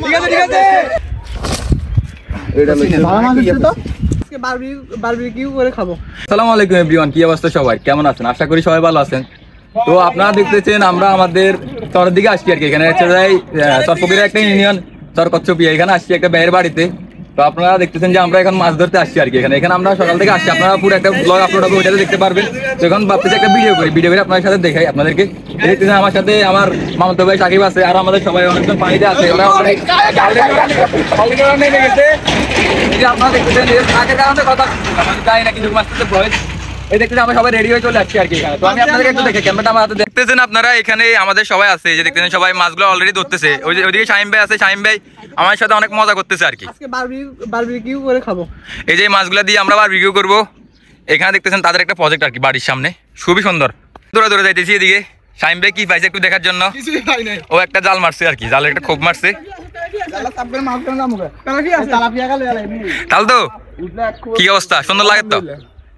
ঠিক আছে ঠিক আছে এটা ভালো মাছ আছে তো আজকে বারবিকিউ করে খাবো। আসসালামু আলাইকুম এভরিওয়ান, কি অবস্থা সবাই, কেমন আছেন? আশা করি সবাই ভালো আছেন। তো আপনারা দেখতেছেন আমরা আমাদের চরের দিকে আসছি আর কি। এখানে হচ্ছে যাই চরপকিরের একটা ইউনিয়ন চরকচ্ছপিয়া, এখানে আসছি একটা ভাইয়ের বাড়িতে। তো আপনারা দেখতেছেন যে আমরা এখন মাছ ধরতে আসছি আর কি। এখানে আমরা সকাল থেকে আসছি, আপনারা পুরো একটা ব্লগ আপলোড হবে, ওইটাতে দেখতে পারবেন। তো এখন ভাবতেছি একটা ভিডিও করে আপনাদের সাথে দেখাই আপনাদেরকে। দেখতেছেন আমার সাথে আমার মামাতো ভাই সাকিব আছে, আর আমাদের সবাই অনেকজন পানিতে আছে। ওরা অনেক নেমে গেছে। আপনারা দেখতেছেন আগের কারণে কথা যাই না, কিন্তু মাছটাতে ভয়েস এই দেখতেছেন আমরা সবাই রেডি হয়ে চলে আসছি আর কি। তো আমি আপনাদেরকে একটু দেখে ক্যামেরাটা আমার হাতে দেখতেছেন আপনারা। এখানে আমাদের সবাই আছে, যে দেখতেছেন সবাই মাছগুলো অলরেডি ধরতেছে। ওইদিকে শাহিম ভাই আছে, শাহিম ভাই আমার সাথে অনেক মজা করতেছে আর কি। আজকে বারবিকিউ করে খাবো। এই যে মাছগুলো দিয়ে আমরা বারবিকিউ করবো। এখানে দেখতেছেন তাদের একটা প্রজেক্ট আর কি, বাড়ির সামনে খুবই সুন্দর। দৌড়ে দৌড়ে যাইতেছি এদিকে। শাহিম ভাই কি পাইছে একটু দেখার জন্য, ও একটা জাল মারছে আর কি, জালের একটা খোপ মারছে। তাহলে তো কি অবস্থা, সুন্দর লাগে তো,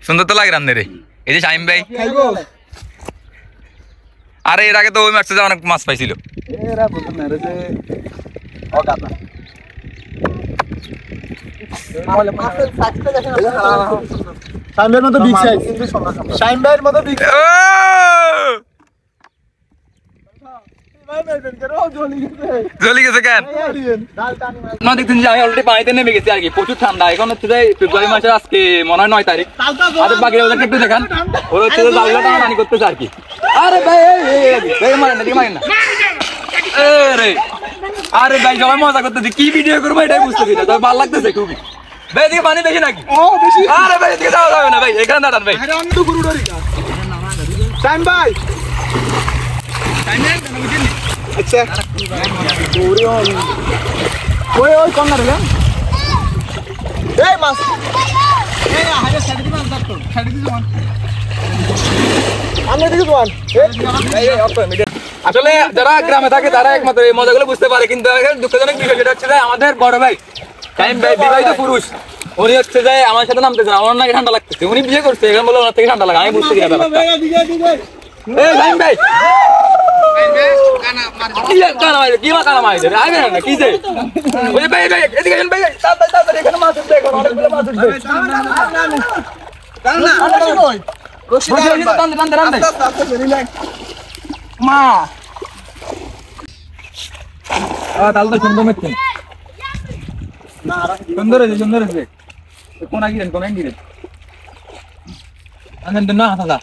সুন্দর তো লাগে রান্নে রে। এই যে শাহিম ভাই, আরে এর আগে তো ওই মারছে যে অনেক মাছ পাইছিল। জ্বলি গেছে কেন? দেখছেন যে আমি অলরেডি পানিতে নেমে গেছি আর কি, প্রচুর ঠান্ডা। এখন হচ্ছে যে ফেব্রুয়ারি মাসের আজকে মনে হয় 9 তারিখ। আর বাকি একটু দেখান, ওরা হচ্ছে যে জালগুলো টানাটানি করতেছে আর কি। আরে ভাই মারেন না, দিকে মারেন না। আরে ভাই সবাই মজা করতেছি, কি ভিডিও করবো এটাই বুঝতেছি না, তবে ভালো লাগতেছে খুবই। ভাই এদিকে পানি বেশি নাকি? আরে ভাই এদিকে যাওয়া যাবে না ভাই, এখানে দাঁড়ান ভাই। ভাই আচ্ছা ওই ওই কোন না রে এই মাছ এই হাইরে সাইড দিকে মাছ ধরতো, সাইড দিকে জন আমি দিকে জন এই অটোমেটিক। আসলে যারা গ্রামে থাকে তারা একমাত্র এই মজাগুলো বুঝতে পারে, কিন্তু দুঃখজনক বিষয় যেটা হচ্ছে যে আমাদের বড় ভাই টাইম ভাই বিবাহিত পুরুষ, উনি হচ্ছে যে আমার সাথে নামতেছে না, আমার নাকি ঠান্ডা লাগতেছে। উনি বিয়ে করছে, এখন বলে ওনার থেকে ঠান্ডা লাগে, আমি বুঝতে গেলাম। এই টাইম ভাই সুন্দর হয়েছে, সুন্দর হয়েছে। কোনা গিরেন, কোনা গিরেন না দাদা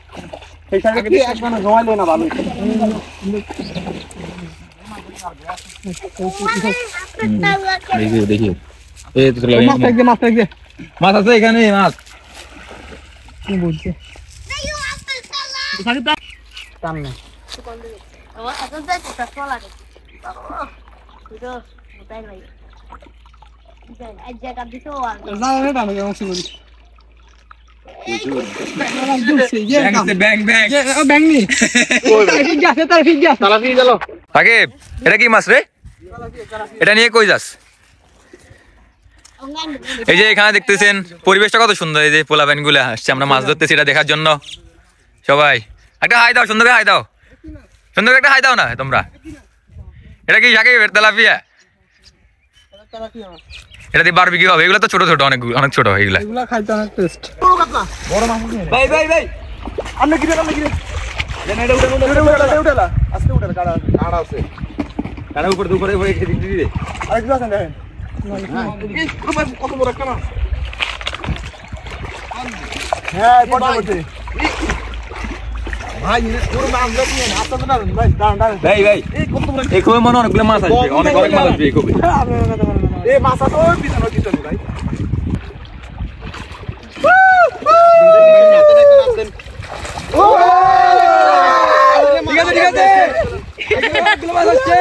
মাছ আছে এখানে, মাছ বলছে এটা কি মাছ রে? এটা নিয়ে কই যাস? এই যে এখানে দেখতেছেন পরিবেশটা কত সুন্দর, এই যে পোলাপাইন গুলা আসছে আমরা মাছ ধরতেছি এটা দেখার জন্য। সবাই একটা হাই দাও, সুন্দর হাই দাও, সুন্দর একটা হাই দাও না তোমরা। এটা কি সাকিব তেলাপিয়া? এটা দিয়ে বারবিকিউ হবে। এগুলো তো ছোট ছোট, অনেক অনেক ছোট এগুলা, এগুলা খাইতে অনেক টেস্ট। বড় মাছ ভাই ভাই ভাই আমরা কি আমরা কি এটা উঠালা আজকে উঠালা, কাড়া আছে, কাড়া উপর দুপুরে হয়ে খেতে দিবি। আর কি আছে দেখেন, কত বড় একটা মাছ। হ্যাঁ বড় বড় ভাই পুরো মাছ দেখেন, হাতটা ধরুন ভাই, দাঁড়ান দাঁড়ান ভাই ভাই। এই কত বড়, এই কই মনে অনেকগুলো মাছ আসবে, অনেক অনেক মাছ আসবে এই কই। এই মাছ আছে ওই পিছনে পিছনে ভাই। ঠিক আছে ঠিক আছে, এগুলো মাছ আসছে।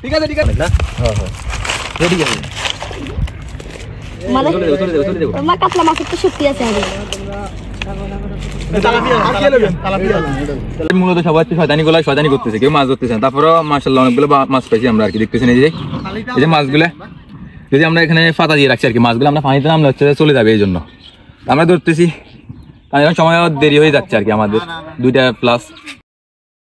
ঠিক আছে ঠিক আছে, হ্যাঁ হ্যাঁ রেডি আছে। মানে মা কাতলা মাছ তো সত্যি আছে। মূলত সবাই শয়তানি করতেছে, কেউ মাছ ধরতেছে। তারপরে মাশাআল্লাহ অনেকগুলো মাছ পাইছি আমরা আর কি। দেখতেছেন এই যে মাছগুলো যদি আমরা এখানে পাতা দিয়ে রাখছি আর কি, মাছগুলো আমরা পানিতে নামলে হচ্ছে চলে যাবে, এই জন্য আমরা ধরতেছি। কারণ সময় দেরি হয়ে যাচ্ছে আর কি, আমাদের 2টা প্লাস।